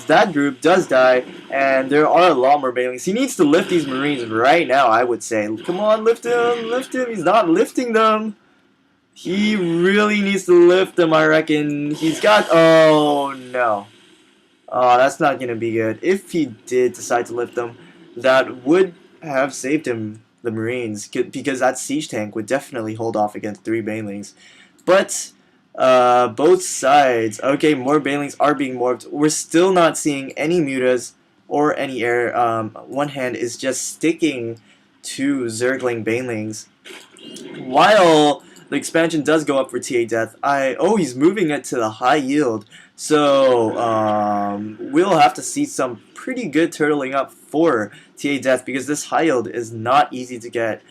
that group does die, and there are a lot more banelings. He needs to lift these Marines right now, I would say. Come on, lift him, lift him. He's not lifting them. He really needs to lift them, I reckon. He's got... Oh, no. Oh, that's not going to be good. If he did decide to lift them, that would have saved him, the Marines, because that siege tank would definitely hold off against 3 banelings. But both sides, okay, more banelings are being morphed. We're still not seeing any mutas or any air. One hand is just sticking to Zergling banelings, while the expansion does go up for TAdeth. Oh, he's moving it to the high yield, so we'll have to see some pretty good turtling up for TAdeth, because this high yield is not easy to get,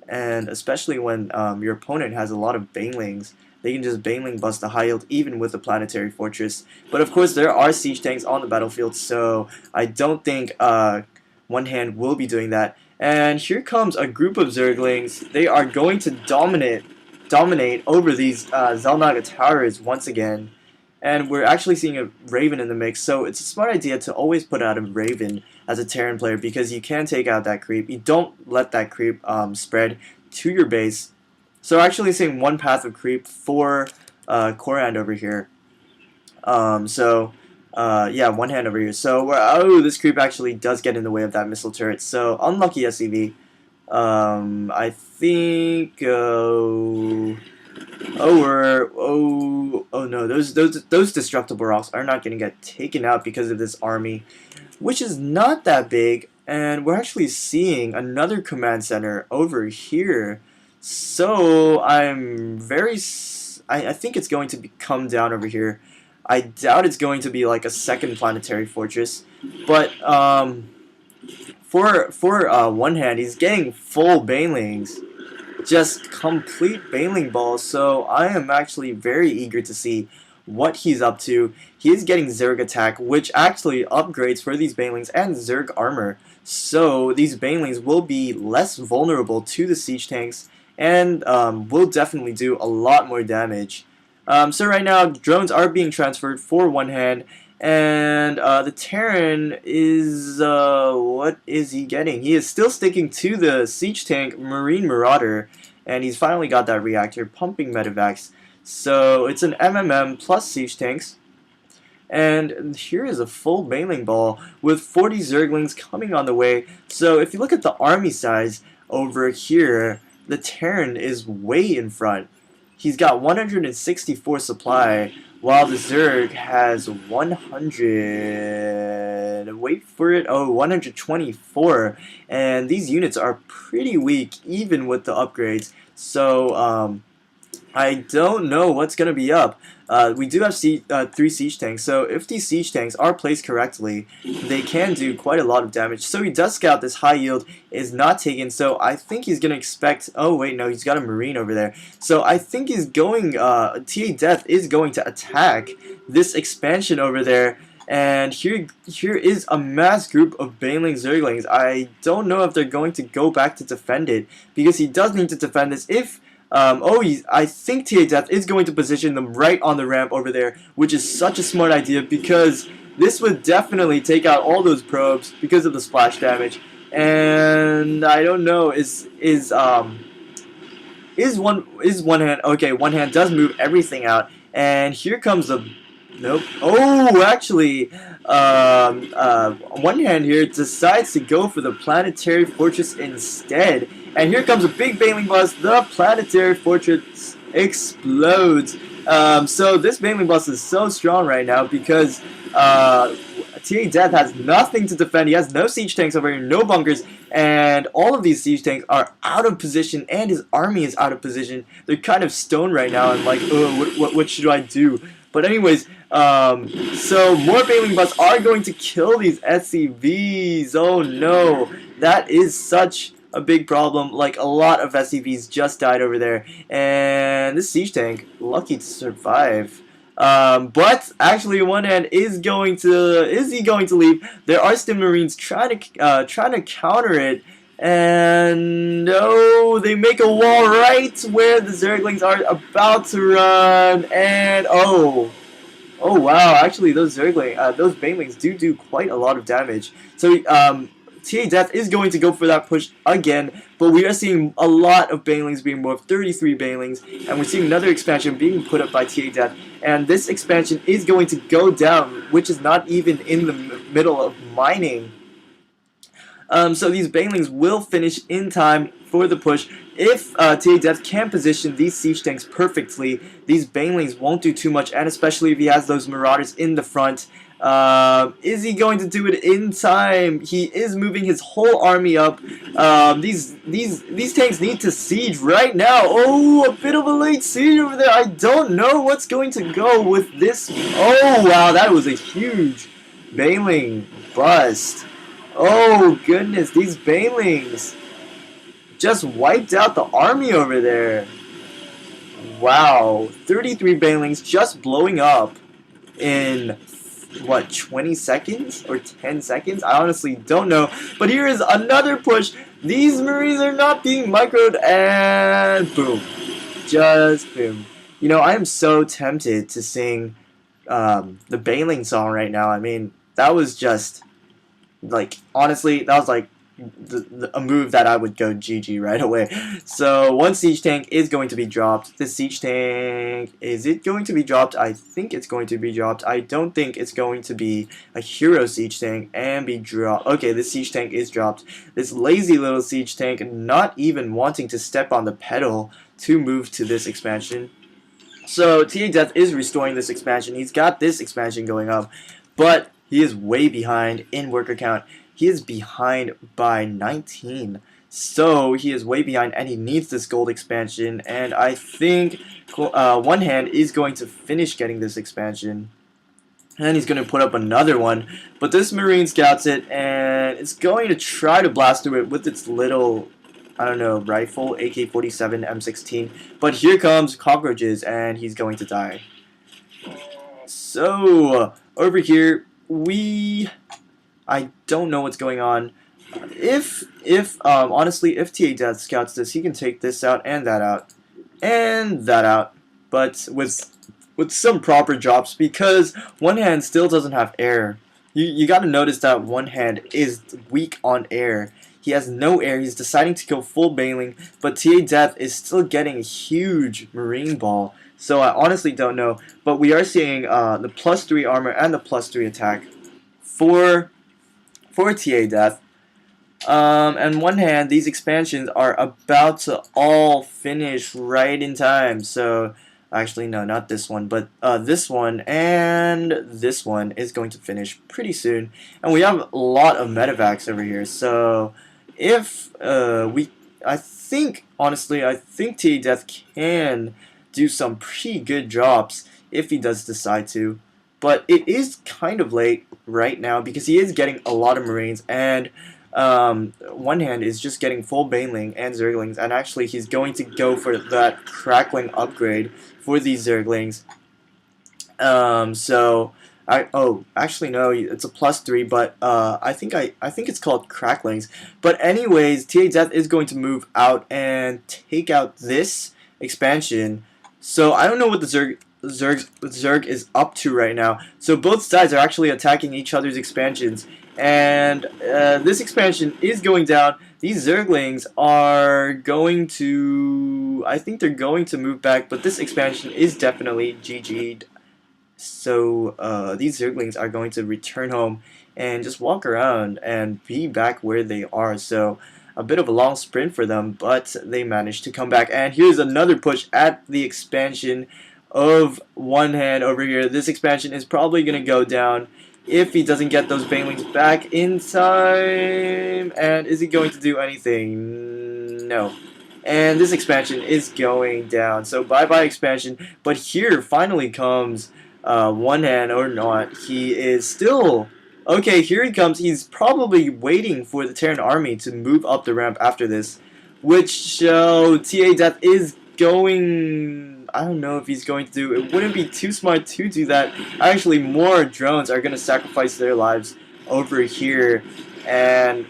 and especially when your opponent has a lot of banelings. They can just baneling bust the high yield even with the planetary fortress. But of course there are siege tanks on the battlefield, so I don't think One Hand will be doing that. And here comes a group of Zerglings. They are going to dominate over these Xel'Naga towers once again. And we're actually seeing a Raven in the mix, so it's a smart idea to always put out a Raven as a Terran player, because you can take out that creep. You don't let that creep spread to your base. So we're actually seeing one path of creep for iCHORonehand over here. Yeah, One Hand over here. So, oh, this creep actually does get in the way of that missile turret. So, unlucky SCV. I think, oh no, those destructible rocks are not going to get taken out because of this army, which is not that big. And we're actually seeing another command center over here. So I'm I think it's going to come down over here. I doubt it's going to be like a second planetary fortress, but for One Hand, he's getting full banelings, just complete baneling balls. So I am actually very eager to see what he's up to. He is getting Zerg attack, which actually upgrades for these banelings, and Zerg armor. So these banelings will be less vulnerable to the siege tanks, and will definitely do a lot more damage. So right now, drones are being transferred for One Hand, and the Terran is, what is he getting? He is still sticking to the siege tank Marine Marauder, and he's finally got that reactor pumping medevacs. So it's an MMM plus siege tanks. And here is a full baneling ball with 40 Zerglings coming on the way. So if you look at the army size over here, the Terran is way in front. He's got 164 supply, while the Zerg has 100... Wait for it. Oh, 124. And these units are pretty weak, even with the upgrades. So, I don't know what's going to be up. We do have 3 siege tanks, so if these siege tanks are placed correctly, they can do quite a lot of damage. So he does scout this high yield is not taken, so I think he's going to expect... Oh, wait, no, he's got a Marine over there. So I think he's going... TAdeth is going to attack this expansion over there. And here is a mass group of baneling Zerglings. I don't know if they're going to go back to defend it, because he does need to defend this if... I think TAdeth is going to position them right on the ramp over there, which is such a smart idea, because this would definitely take out all those probes because of the splash damage. And I don't know, is One Hand... Okay, One Hand does move everything out, and here comes the... Nope. Oh, actually, One Hand here decides to go for the planetary fortress instead. And here comes a big baneling bust. The planetary fortress explodes. So this baneling bust is so strong right now, because TAdeth has nothing to defend. He has no siege tanks over here, no bunkers, and all of these siege tanks are out of position, and his army is out of position. They're kind of stoned right now, and like, oh, what should I do? But anyways, so more baneling busts are going to kill these SCVs. Oh no, that is such a big problem. Like, a lot of SCVs just died over there, and this siege tank lucky to survive. But actually, One Hand is going to leave? There are still Marines trying to counter it, and no, they make a wall right where the Zerglings are about to run, and oh Oh wow, actually those those banelings do quite a lot of damage. So TAdeth is going to go for that push again, but we are seeing a lot of banelings being morphed, 33 banelings, and we're seeing another expansion being put up by TAdeth, and this expansion is going to go down, which is not even in the middle of mining. So these banelings will finish in time for the push. If TAdeth can position these siege tanks perfectly, these banelings won't do too much, and especially if he has those marauders in the front. Is he going to do it in time? He is moving his whole army up. These tanks need to siege right now. Oh, a bit of a late siege over there. I don't know what's going to go with this. Oh wow, that was a huge baneling bust. Oh goodness, these banelings just wiped out the army over there. Wow, 33 banelings just blowing up in what, 20 seconds or 10 seconds? I honestly don't know. But here is another push. These Marines are not being microed, and boom, just boom. You know, I am so tempted to sing the baneling song right now. I mean, that was just, like, honestly, that was like a move that I would go GG right away. So one siege tank is going to be dropped. This siege tank, is it going to be dropped? I think it's going to be dropped. I don't think it's going to be a hero siege tank and be dropped. Okay, this siege tank is dropped. This lazy little siege tank not even wanting to step on the pedal to move to this expansion. So TAdeth is restoring this expansion. He's got this expansion going up, but he is way behind in worker count. He is behind by 19. So he is way behind, and he needs this gold expansion. And I think One Hand is going to finish getting this expansion. And he's going to put up another one. But this Marine scouts it, and it's going to try to blast through it with its little, I don't know, rifle, AK-47, M16. But here comes cockroaches, and he's going to die. So over here, I don't know what's going on. Honestly, if TAdeth scouts this, he can take this out and that out, and that out, but with some proper drops, because One Hand still doesn't have air. You got to notice that One Hand is weak on air. He has no air. He's deciding to go full baneling, but TAdeth is still getting a huge marine ball. So I honestly don't know, but we are seeing the +3 armor and the +3 attack for TAdeth. And One Hand, these expansions are about to all finish right in time. So, actually, no, not this one, but this one and this one is going to finish pretty soon. And we have a lot of medevacs over here. So, if I think TAdeth can do some pretty good drops if he does decide to. But it is kind of late right now because he is getting a lot of Marines, and One Hand is just getting full baneling and Zerglings, and actually he's going to go for that crackling upgrade for these Zerglings. Actually no, it's a +3, but I think it's called cracklings. But anyways, TAdeth is going to move out and take out this expansion. So I don't know what the Zerg is up to right now. So both sides are actually attacking each other's expansions, and this expansion is going down. These Zerglings are going to, I think they're going to move back, but this expansion is definitely GG'd. So these Zerglings are going to return home and just walk around and be back where they are. So a bit of a long sprint for them, but they managed to come back. And here's another push at the expansion of One Hand over here. This expansion is probably going to go down if he doesn't get those banelings back in time. And is he going to do anything? No. And this expansion is going down. So bye-bye expansion. But here finally comes One Hand, or not. He is still... Okay, here he comes. He's probably waiting for the Terran army to move up the ramp after this, which TAdeth is going... I don't know if he's going to do... It wouldn't be too smart to do that. Actually, more drones are going to sacrifice their lives over here, and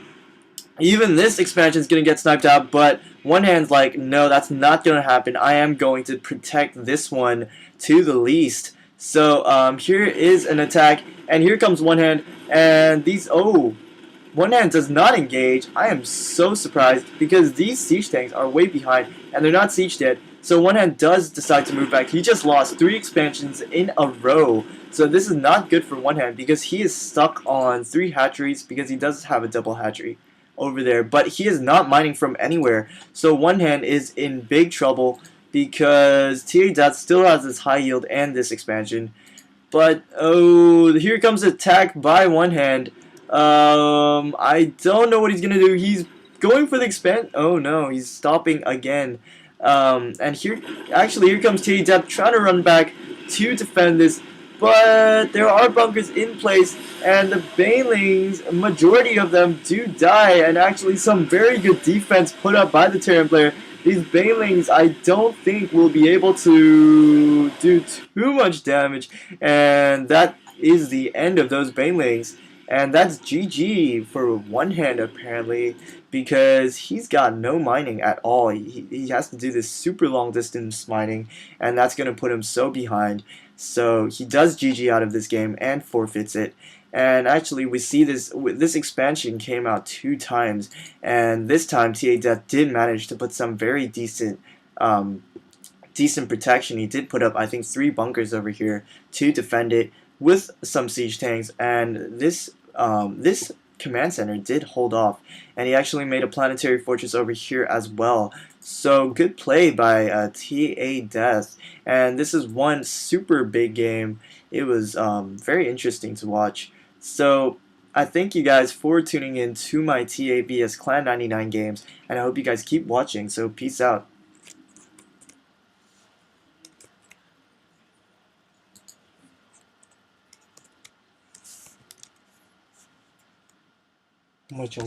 even this expansion is going to get sniped out, but One Hand's like, no, that's not going to happen. I am going to protect this one to the least. So here is an attack, and here comes one hand, and these one hand does not engage. I am so surprised because these siege tanks are way behind and they're not sieged yet. So one hand does decide to move back. He just lost 3 expansions in a row. So this is not good for one hand because he is stuck on 3 hatcheries because he does have a double hatchery over there. But he is not mining from anywhere. So one hand is in big trouble because TAdeth still has this high yield and this expansion. But oh, here comes attack by one hand. I don't know what he's gonna do. He's going for the expand. Oh no, he's stopping again. And here comes TAdeth trying to run back to defend this. But there are bunkers in place, and the Banelings, majority of them do die, and actually some very good defense put up by the Terran player. These Banelings, I don't think will be able to do too much damage, and that is the end of those Banelings. And that's GG for one hand, apparently, because he's got no mining at all. He has to do this super long distance mining, and that's going to put him so behind. So he does GG out of this game and forfeits it. And actually, we see this expansion came out 2 times, and this time TAdeth did manage to put some very decent protection. He did put up, I think, 3 bunkers over here to defend it with some siege tanks, and this command center did hold off, and he actually made a planetary fortress over here as well. So good play by TAdeth, and this is one super big game. It was very interesting to watch. So I thank you guys for tuning in to my TAVS Clan 99 games, and I hope you guys keep watching. So peace out. Mucho,